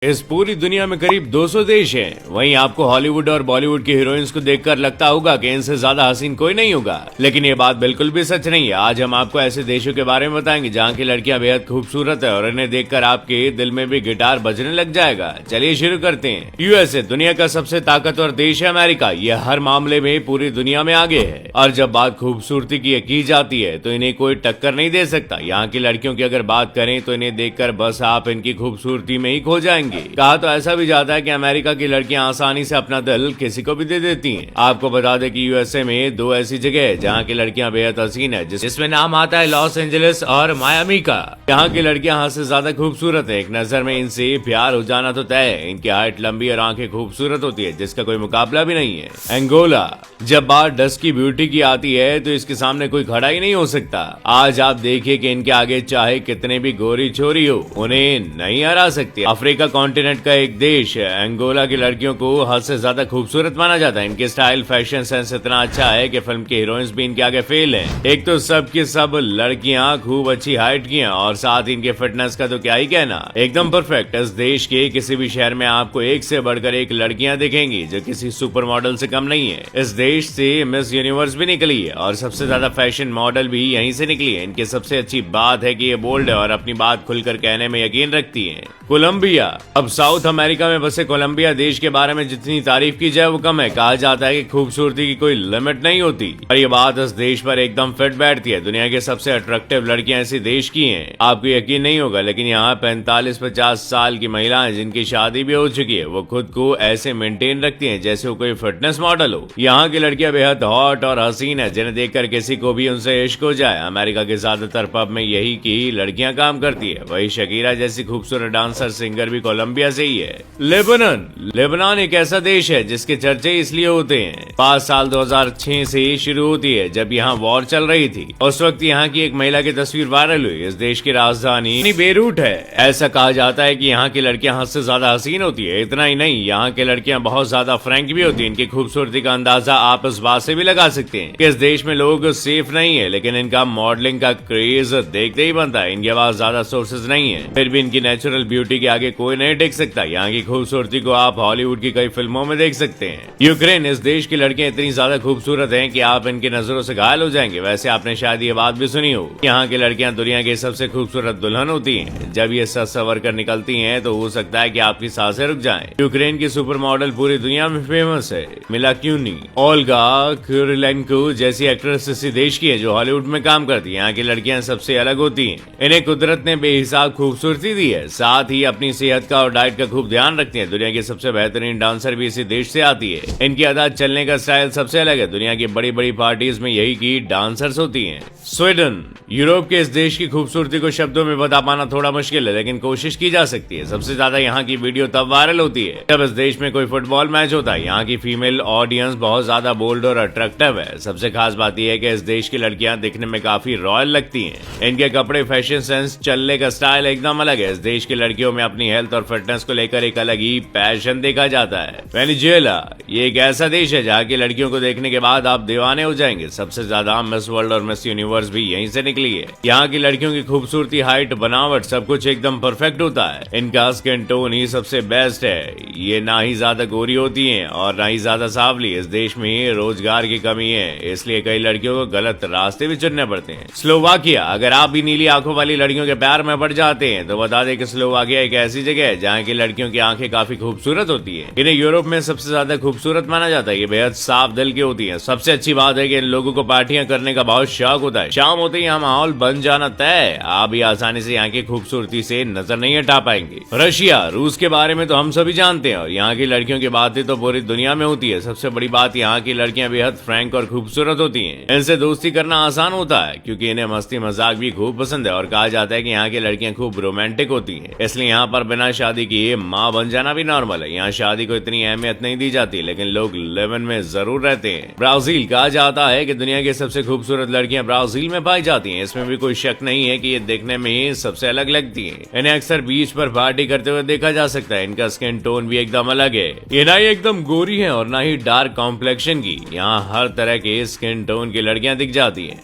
इस पूरी दुनिया में करीब 200 देश हैं। वहीं आपको हॉलीवुड और बॉलीवुड की हीरोइंस को देखकर लगता होगा कि इनसे ज्यादा हसीन कोई नहीं होगा, लेकिन ये बात बिल्कुल भी सच नहीं है। आज हम आपको ऐसे देशों के बारे में बताएंगे जहाँ की लड़कियां बेहद खूबसूरत है और इन्हें देखकर आपके दिल में भी गिटार बजने लग जाएगा। चलिए शुरू करते हैं। यूएसए दुनिया का सबसे ताकतवर देश है। अमेरिका ये हर मामले में पूरी दुनिया में आगे है और जब बात खूबसूरती की जाती है तो इन्हें कोई टक्कर नहीं दे सकता। यहाँ की लड़कियों की अगर बात करें तो इन्हें देखकर बस आप इनकी खूबसूरती में ही खो जाएंगे। कहा तो ऐसा भी जाता है कि अमेरिका की लड़कियां आसानी से अपना दिल किसी को भी दे देती हैं। आपको बता दें कि यूएसए में दो ऐसी जगह है जहां की लड़कियां बेहद हसीन है, जिसमें नाम आता है लॉस एंजलिस और मायामी का। यहाँ की लड़कियां हद से ज्यादा खूबसूरत है। एक नजर में इनसे प्यार हो जाना तो तय है। इनकी हाइट लंबी और आंखें खूबसूरत होती है, जिसका कोई मुकाबला भी नहीं है। एंगोला जब बात डस्ट की ब्यूटी की आती है तो इसके सामने कोई खड़ा ही नहीं हो सकता। आज आप देखिए कि इनके आगे चाहे कितने भी गोरी छोरी हो, उन्हें नहीं हरा सकती। अफ्रीका कॉन्टिनेंट का एक देश है। एंगोला की लड़कियों को हद से ज्यादा खूबसूरत माना जाता है। इनके स्टाइल फैशन सेंस इतना अच्छा है कि फिल्म के हीरोइंस भी इनके आगे फेल हैं। एक तो सब की सब लड़कियां खूब अच्छी हाइट की हैं और साथ ही इनके फिटनेस का तो क्या ही कहना, एकदम परफेक्ट। इस देश के किसी भी शहर में आपको एक से बढ़कर एक लड़कियां दिखेंगी जो किसी सुपर मॉडल से कम नहीं है। इस देश से मिस यूनिवर्स भी निकली है और सबसे ज्यादा फैशन मॉडल भी यहीं से निकली है। इनकी सबसे अच्छी बात है कि ये बोल्ड है और अपनी बात खुलकर कहने में यकीन रखती है। कोलंबिया अब साउथ अमेरिका में बसे कोलंबिया देश के बारे में जितनी तारीफ की जाए वो कम है। कहा जाता है कि खूबसूरती की कोई लिमिट नहीं होती और ये बात इस देश पर एकदम फिट बैठती है। दुनिया के सबसे अट्रैक्टिव लड़कियां इसी देश की हैं। आपको यकीन नहीं होगा, लेकिन यहाँ 45-50 साल की महिलाएं जिनकी शादी भी हो चुकी है, वो खुद को ऐसे मेंटेन रखती हैं जैसे वो कोई फिटनेस मॉडल हो। यहाँ की लड़कियां बेहद हॉट और हसीन है, जिन्हें देखकर किसी को भी उनसे इश्क हो जाए। अमेरिका के ज्यादातर पब में यही की लड़कियां काम करती है। वही शकीरा जैसी खूबसूरत डांसर सिंगर भी कोलंबिया से ही है। लेबनान एक ऐसा देश है जिसके चर्चे इसलिए होते हैं। 5 साल 2006 से शुरू होती है जब यहाँ वॉर चल रही थी। उस वक्त यहाँ की एक महिला की तस्वीर वायरल हुई। इस देश की राजधानी बेरूट है। ऐसा कहा जाता है कि यहाँ की लड़कियां हद से ज्यादा हसीन होती है। इतना ही नहीं, यहाँ की लड़कियां बहुत ज्यादा फ्रैंक भी होती है। इनकी खूबसूरती का अंदाजा आप इस बात से भी लगा सकते हैं कि इस देश में लोग सेफ नहीं है, लेकिन इनका मॉडलिंग का क्रेज देखते ही बनता है। इनके पास ज्यादा सोर्सेज नहीं है, फिर भी इनकी नेचुरल ब्यूटी के आगे कोई नहीं टिक सकता। यहाँ की खूबसूरती को आप हॉलीवुड की कई फिल्मों में देख सकते हैं। यूक्रेन इस देश की लड़कियां इतनी ज्यादा खूबसूरत हैं कि आप इनकी नजरों से घायल हो जाएंगे। वैसे आपने शायद ये बात भी सुनी हो, यहाँ की लड़कियां दुनिया की सबसे खूबसूरत दुल्हन होती हैं। जब ये सज संवर कर निकलती हैं तो हो सकता है कि आपकी सांसें रुक जाएं। यूक्रेन की सुपर मॉडल पूरी दुनिया में फेमस है। मिला क्यूनी, ओल्गा कुरिलेंको जैसी एक्ट्रेस इसी देश की है जो हॉलीवुड में काम करती है। यहाँ की लड़कियां सबसे अलग होती हैं। इन्हें कुदरत ने बेहिसाब खूबसूरती दी है, साथ ही अपनी सेहत का और डाइट का खूब ध्यान रखती है। दुनिया की सबसे बेहतरीन डांसर भी इसी देश से आती है। इनकी अदा चलने का स्टाइल सबसे अलग है। दुनिया की बड़ी बड़ी पार्टीज में यही की डांसर्स होती हैं। स्वीडन यूरोप के इस देश की खूबसूरती को शब्दों में बता पाना थोड़ा मुश्किल है, लेकिन कोशिश की जा सकती है। सबसे ज्यादा यहाँ की वीडियो तब वायरल होती है जब इस देश में कोई फुटबॉल मैच होता है। यहाँ की फीमेल ऑडियंस बहुत ज्यादा बोल्ड और अट्रैक्टिव है। सबसे खास बात यह है कि इस देश की लड़कियां दिखने में काफी रॉयल लगती हैं। इनके कपड़े, फैशन सेंस, चलने का स्टाइल एकदम अलग है। इस देश की लड़कियों में अपनी हेल्थ और फिटनेस को लेकर एक अलग ही पैशन देखा जाता है। वेनेजुएला ये एक ऐसा देश है जहाँ की लड़कियों को देखने के बाद आप दीवाने हो जाएंगे। सबसे ज्यादा मिस वर्ल्ड और मिस यूनिवर्स भी यहीं से निकली है। यहाँ की लड़कियों की खूबसूरती, हाइट, बनावट सब कुछ एकदम परफेक्ट होता है। इनका स्किन टोन ही सबसे बेस्ट है। ये ना ही ज्यादा गोरी होती हैं और ना ही ज्यादा सांवली। इस देश में रोजगार की कमी है, इसलिए कई लड़कियों को गलत रास्ते भी चुनने पड़ते हैं। स्लोवाकिया अगर आप भी नीली आंखों वाली लड़कियों के प्यार में पड़ जाते हैं तो बता दें कि स्लोवाकिया एक ऐसी जगह है जहाँ की लड़कियों की आंखें काफी खूबसूरत होती है। इन्हें यूरोप में सबसे ज्यादा खूबसूरत माना जाता है। ये बेहद साफ दिल की होती है। सबसे अच्छी बात है कि इन लोगों को पार्टियां करने का बहुत शौक होता है। शाम होते ही यहाँ माहौल बन जाना तय। आप भी आसानी से यहाँ की खूबसूरती से नजर नहीं हटा पाएंगे। रशिया रूस के बारे में तो हम सभी जानते हैं और यहाँ की लड़कियों की बातें तो पूरी दुनिया में होती है। सबसे बड़ी बात यहाँ की लड़कियां बेहद फ्रैंक और खूबसूरत होती हैं। इनसे दोस्ती करना आसान होता है क्योंकि इन्हें मस्ती मजाक भी खूब पसंद है और कहा जाता है कि यहाँ की लड़कियां खूब रोमांटिक होती हैं। इसलिए यहाँ पर बिना शादी किए माँ बन जाना भी नॉर्मल है। यहाँ शादी को इतनी अहमियत नहीं दी जाती, लेकिन लोग लिव इन में जरूर रहते हैं। ब्राजील कहा जाता है कि दुनिया की सबसे खूबसूरत लड़कियां ब्राजील में पाई जाती हैं। इसमें भी कोई शक नहीं है कि ये देखने में सबसे अलग लगती हैं। इन्हें अक्सर बीच पर पार्टी करते हुए देखा जा सकता है। इनका स्किन टोन भी एकदम अलग है। ये ना ही एकदम गोरी है और ना ही डार्क कॉम्प्लेक्शन की। यहाँ हर तरह के स्किन टोन की लड़कियां दिख जाती हैं।